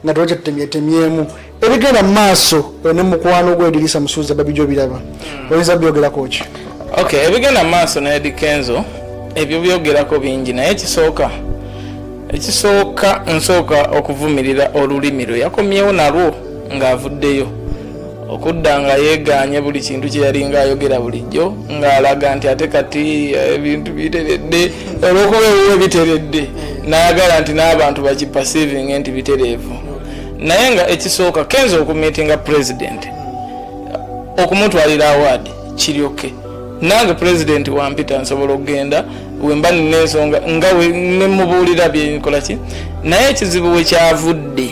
nga project temyemu ebigenda maaso ne mukwano gw'Edirisa Musuuza Babie Jay Avumilide oyinza byogerako ki? Okay, ebigenda maaso na Eddy Kenzo ebyo byogerako bingi naye ekisooka nsooka okuvumirira olulimi lwe yakomyewo nalwo ng'avuddeyo okudda nga yeeganye buli kintu kye yali ng'ayogera bulijjo ng'alaga nti ate kati ebintu biteredde olw'okuba ebiwe biteredde n'ayagala nti n'abantu bakipasivinge nti bitereevu naye nga ekisooka Kenzo okumiitinga president okumutwalira award kiryoke nange president wampita nsobola okugenda wemba nina ensonga nga nemubuulira byenkola ki naye ekizibu we kyavudde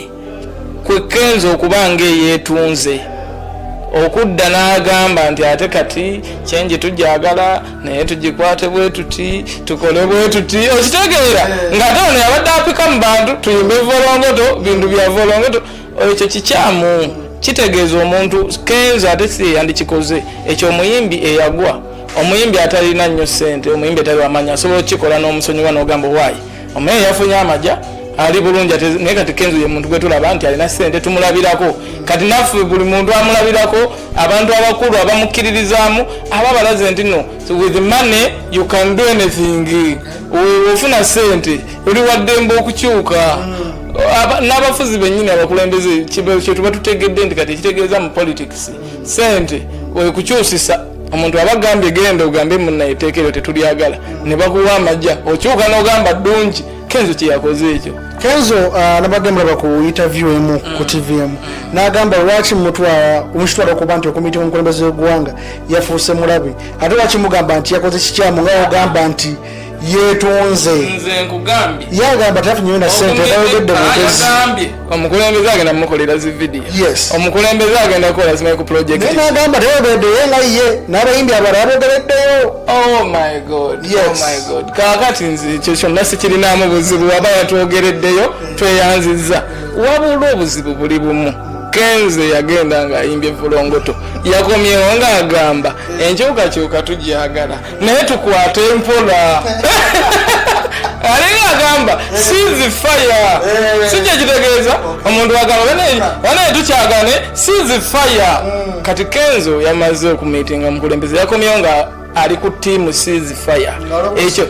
kwe Kenzo okubanga eyeetunze okudda n'agamba nti ate kati kyenje tujagala naye tugikwate bwe tuti tukole bwe tuti okitegeera ng'ate ono yabadde apika mu bantu tuyimbe volongoto bintu bya volongoto ekyo kikyamu kitegeeza omuntu Kenzo ate si yandikikoze ekyo omuyimbi eyagwa omuyimbi atalina nnyo ssente omuyimbi atali wamanya asobola okukikola n'omusonyiwa n'ogamba waayi omuye yafunye amaja ali bulungi ate naye kati Kenzo ye muntu gwe tulaba nti alina ssente tumulabirako kati naffe buli muntu amulabirako abantu abakulu abamukkiririzaamu aba balaze nti no so with money you can do anything ofuna ssente oli waddembe okukyuka n'abafuzi bennyini abakulembeze kye tuba tutegedde nti kati ekitegeeza mu politics ssente wekukyusisa omuntu abagambye genda ogambe munnayeteekero tetulyagala ne bakuwa amajja okyuka n'ogamba ddungi Kenzo kyeyakoze ekyo. Kenzo nabadde mulaba ku interview emu ku TV emu n'agamba lwaki omutwala okuba nti okomiti omukulembeze w'eggwanga yafuuse mulabe ate lwaki mugamba nti yakoze kikyamu nga ogamba nti yeetonze nze nkugambye yagamba tafunyeyo na ssente bayogedde bugezi omukulembeze agenda mukolera zi video omukulembeze agenda kukola zimwe ku project naye n'agamba teyogeddeyo nga ye n'abayimbi abalala bogereddeyo. Oh my god kakati nze ekyo kyonna sikirinamu buzibu waba yatwogereddeyo tweyanzizza wabula obuzibu buli bumu Kenzo yagenda ng'ayimbye vulongoto yakomyewo ng'agamba enkyukakyuka tujyagala naye tukwate empola alinga agamba seize fire sijja kitegeeza omuntu agamba banaye tukyagane seize fire kati Kenzo yamaze okumiitinga mukulembeze yakomyewo nga ali ku tiimu seize fire ekyo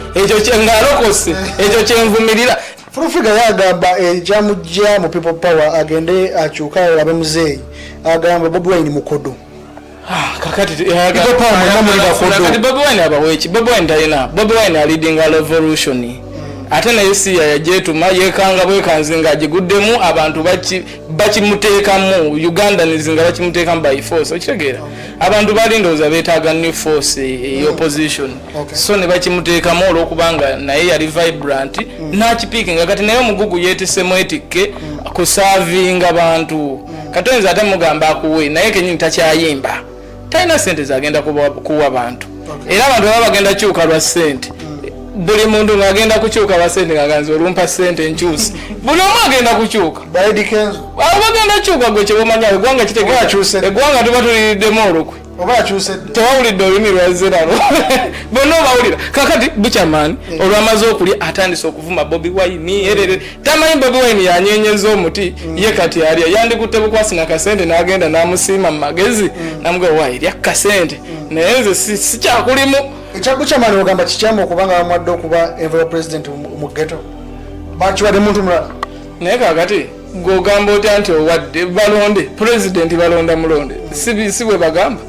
ng'alokose ekyo kyenvumirira Furufiga yagamba jamujja mu people power agende akyuka olabe muzeeyi agamba Bobi Wine mukodo kakati Bobi Wine abaweki Bobi Wine talina Bobi Wine leading a revolution ate naye si yajetuma yekanga bwekanze ng'agiguddemu abantu bakimuteekamu Uganda nizinga bakimuteekamu by force okitegeera abantu balindooza beetaaga new force opposition so ne bakimuteekamu olw'okubanga naye yali vibrant n'akipiikinga kati naye omugugu yeetisemu etikke kusavinga abantu kati oyinza ate mugamba akuwe naye kenyini takyayimba talina ssente zagenda kuwa bantu era abantu baba bagenda kyuka lwa ssente buli muntu ng'agenda kukyuka basente ng'aganza olumpa ssente enkyusi buli omu agenda kukyuka Eddy Kenzo bagenda kyuka gwe kyebomanya eggwanga kitegeeza eggwanga tuba tuliriddemu olukwe oba akyusedde tewawulidde olulimi lwazeralo bonna obawulira kakati Buchaman olwamaze okulya atandise okuvuma Bobi Wine erere tamanyi Bobi Wine yanyenyeza omuti ye kati alya yandikutte bukwasi na kasente n'agenda n'amusiima mu magezi n'amugamba wayi lya kasente naye nze sikyakulimu ekyabukyamani ogamba kikyamu okubanga bamwadde okuba enva president mu ghetto bakiwadde muntu mulala naye kakati gw'ogamba otya nti owadde balonde president balonda mulonde si bwe bagamba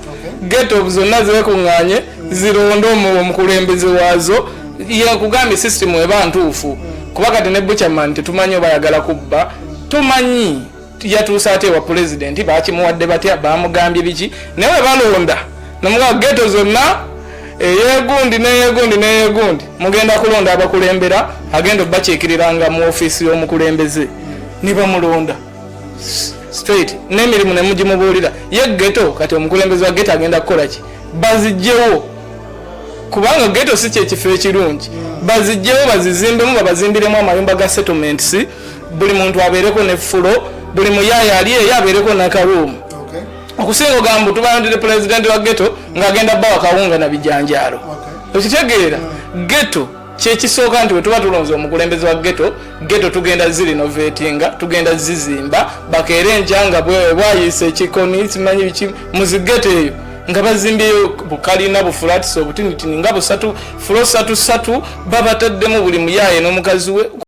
ghetto zonna zeekuŋŋaanye zironde omukulembeze waazo yakugambye system eba ntuufu kuba kati ne Buchaman tetumanyi oba ayagala kubba tumanyi yatuusa ate wa president bakimuwadde batya bamugambye biki naye balonda namuga ghetto zonna yegundi mugenda kulonda abakulembera agenda bakiikiriranga mu office y'omukulembeze niba mulonda straight n'emirimu ne mugimubuulira ye ghetto kati omukulembeze wa ghetto agenda kukola ki bazijjewo kubanga ghetto si kyekifo ekirungi bazijjewo bazizimbemu babazimbiremu amayumba ga settlements buli muntu abeereko ne fulo buli muyaaya ali eyo abeereko n'akaruumu okusinga ogamba tubalondere president wa ghetto ng'agenda bbawa kawunga na bijanjaalo okitegeera ghetto kyekisooka nti bwe tuba tulonze omukulembeze wa geto tugenda zirinovatinga tugenda zizimba bakeera enjanga bwayisa ekikoni simanyi biki muzigeto eyo nga bazimbyeyo bukalina bufulatisa obutinitini nga busatu fulo 3 baba bataddemu buli muyaye n'omukazi we